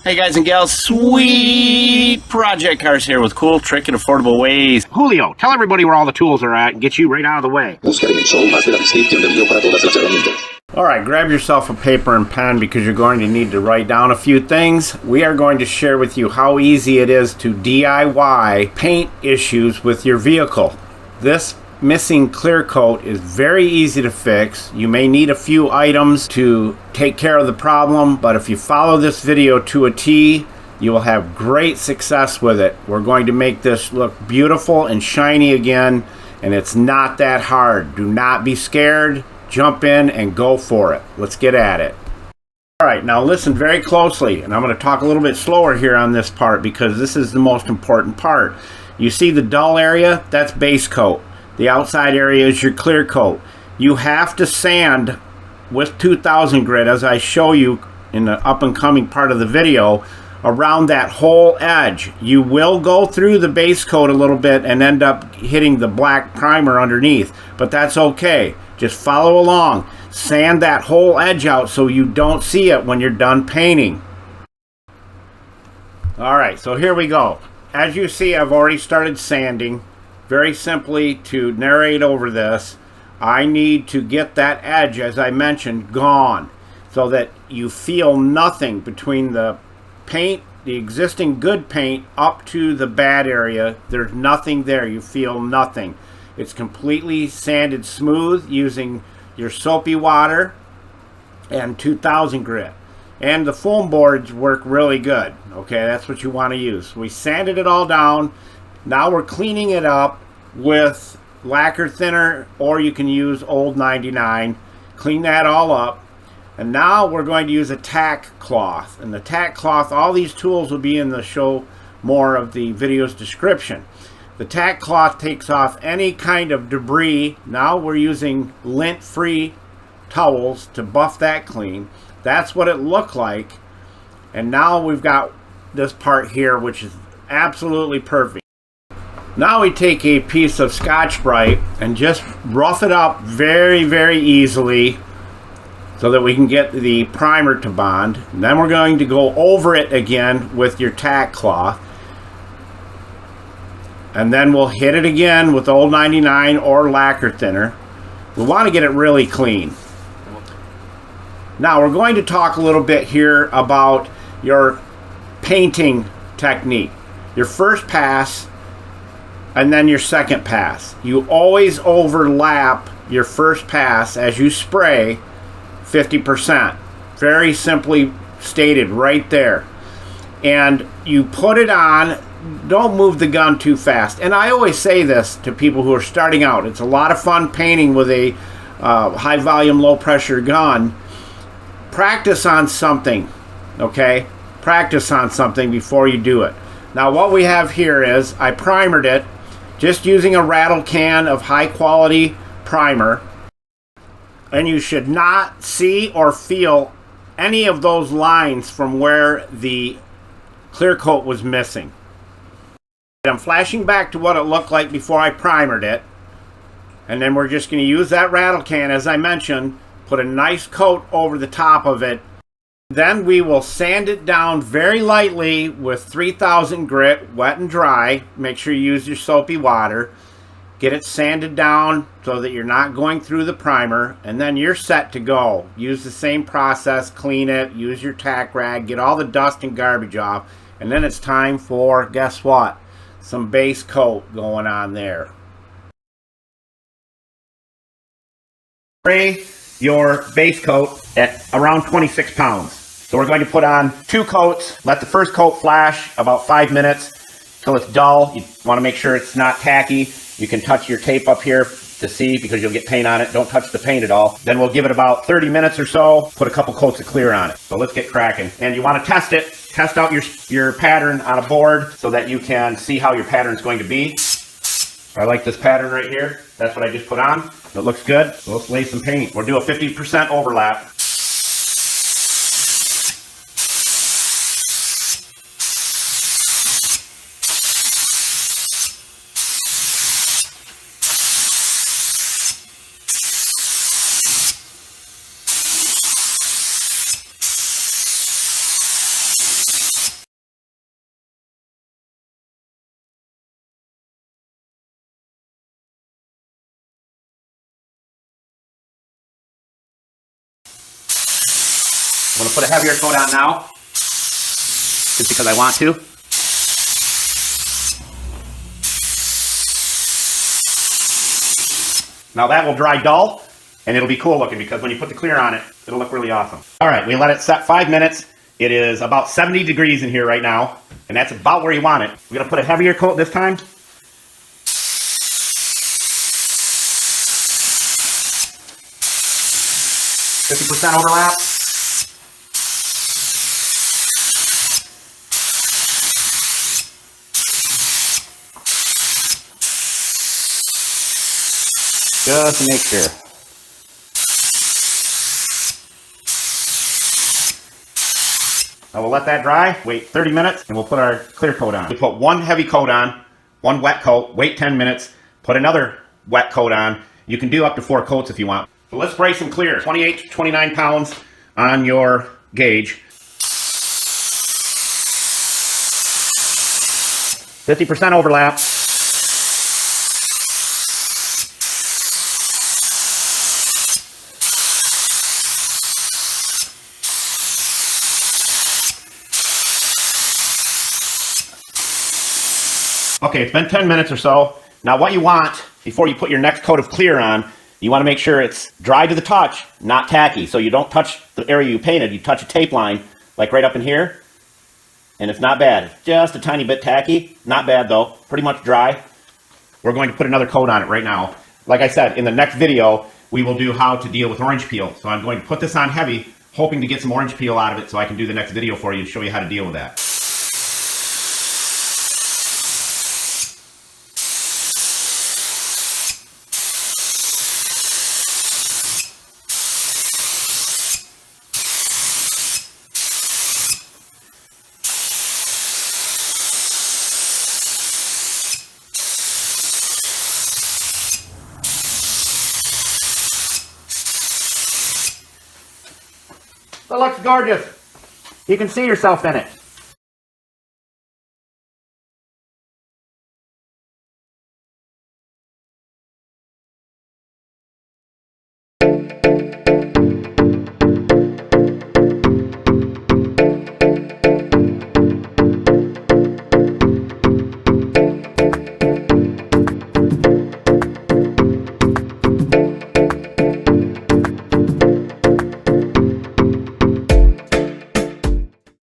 Hey guys and gals, sweet project cars here with cool, trick, and affordable ways. Julio, tell everybody where all the tools are at and get you right out of the way. Alright, grab yourself a paper and pen because you're going to need to write down a few things. We are going to share with you how easy it is to DIY paint issues with your vehicle. This missing clear coat is very easy to fix. You may need a few items to take care of the problem, but if you follow this video to a T, you will have great success with it. We're going to make this look beautiful and shiny again, and it's not that hard. Do not be scared. Jump in and go for it. Let's get at it. Alright, now listen very closely, and I'm going to talk a little bit slower here on this part because this is the most important part. You see the dull area? That's base coat. The outside area is your clear coat. You have to sand with 2000 grit, as I show you in the up and coming part of the video, around that whole edge. You will go through the base coat a little bit and end up hitting the black primer underneath, but that's okay. Just follow along. Sand that whole edge out so you don't see it when you're done painting. Alright, so here we go. As you see, I've already started sanding. Very simply, to narrate over this, I need to get that edge, as I mentioned, gone, so that you feel nothing between the paint, the existing good paint, up to the bad area. There's nothing there. You feel nothing. It's completely sanded smooth using your soapy water and 2000 grit. And the foam boards work really good. Okay, that's what you want to use. We sanded it all down. Now we're cleaning it up with lacquer thinner, or you can use Old 99. Clean that all up. And now we're going to use a tack cloth. And the tack cloth, all these tools will be in the show more of the video's description. The tack cloth takes off any kind of debris. Now we're using lint-free towels to buff that clean. That's what it looked like. And now we've got this part here, which is absolutely perfect. Now we take a piece of Scotch-Brite and just rough it up very, very easily so that we can get the primer to bond. And then we're going to go over it again with your tack cloth. And then we'll hit it again with Old 99 or lacquer thinner. We want to get it really clean. Now we're going to talk a little bit here about your painting technique. Your first pass and then your second pass. You always overlap your first pass as you spray 50%. Very simply stated right there. And you put it on. Don't move the gun too fast. And I always say this to people who are starting out. It's a lot of fun painting with a high volume, low pressure gun. Practice on something, okay? Practice on something before you do it. Now what we have here is, I primered it just using a rattle can of high quality primer. And you should not see or feel any of those lines from where the clear coat was missing. I'm flashing back to what it looked like before I primered it. And then we're just going to use that rattle can, as I mentioned, put a nice coat over the top of it. Then we will sand it down very lightly with 3000 grit, wet and dry. Make sure you use your soapy water. Get it sanded down so that you're not going through the primer, and then you're set to go. Use the same process, clean it, use your tack rag, get all the dust and garbage off, and then it's time for, guess what? Some base coat going on there. Spray your base coat at around 26 pounds. So we're going to put on 2 coats. Let the first coat flash about 5 minutes till it's dull. You want to make sure it's not tacky. You can touch your tape up here to see because you'll get paint on it. Don't touch the paint at all. Then we'll give it about 30 minutes or so. Put a couple coats of clear on it. So let's get cracking. And you want to test it. Test out your pattern on a board so that you can see how your pattern is going to be. I like this pattern right here. That's what I just put on. It looks good. So let's lay some paint. We'll do a 50% overlap. I'm going to put a heavier coat on now, just because I want to. Now that will dry dull, and it'll be cool looking because when you put the clear on it, it'll look really awesome. All right, we let it set 5 minutes. It is about 70 degrees in here right now, and that's about where you want it. We're gonna put a heavier coat this time. %50 overlap. Just to make sure. I will let that dry, wait 30 minutes, and we'll put our clear coat on. We put one heavy coat on, one wet coat, wait 10 minutes, put another wet coat on. You can do up to 4 coats if you want. So let's spray some clear. 28 to 29 pounds on your gauge. 50% overlap. Okay, it's been 10 minutes or so. Now what you want, before you put your next coat of clear on, you want to make sure it's dry to the touch, not tacky. So you don't touch the area you painted, you touch a tape line, like right up in here, and it's not bad. It's just a tiny bit tacky, not bad though, pretty much dry. We're going to put another coat on it right now. Like I said, in the next video, we will do how to deal with orange peel. So I'm going to put this on heavy, hoping to get some orange peel out of it so I can do the next video for you and show you how to deal with that. That looks gorgeous. You can see yourself in it.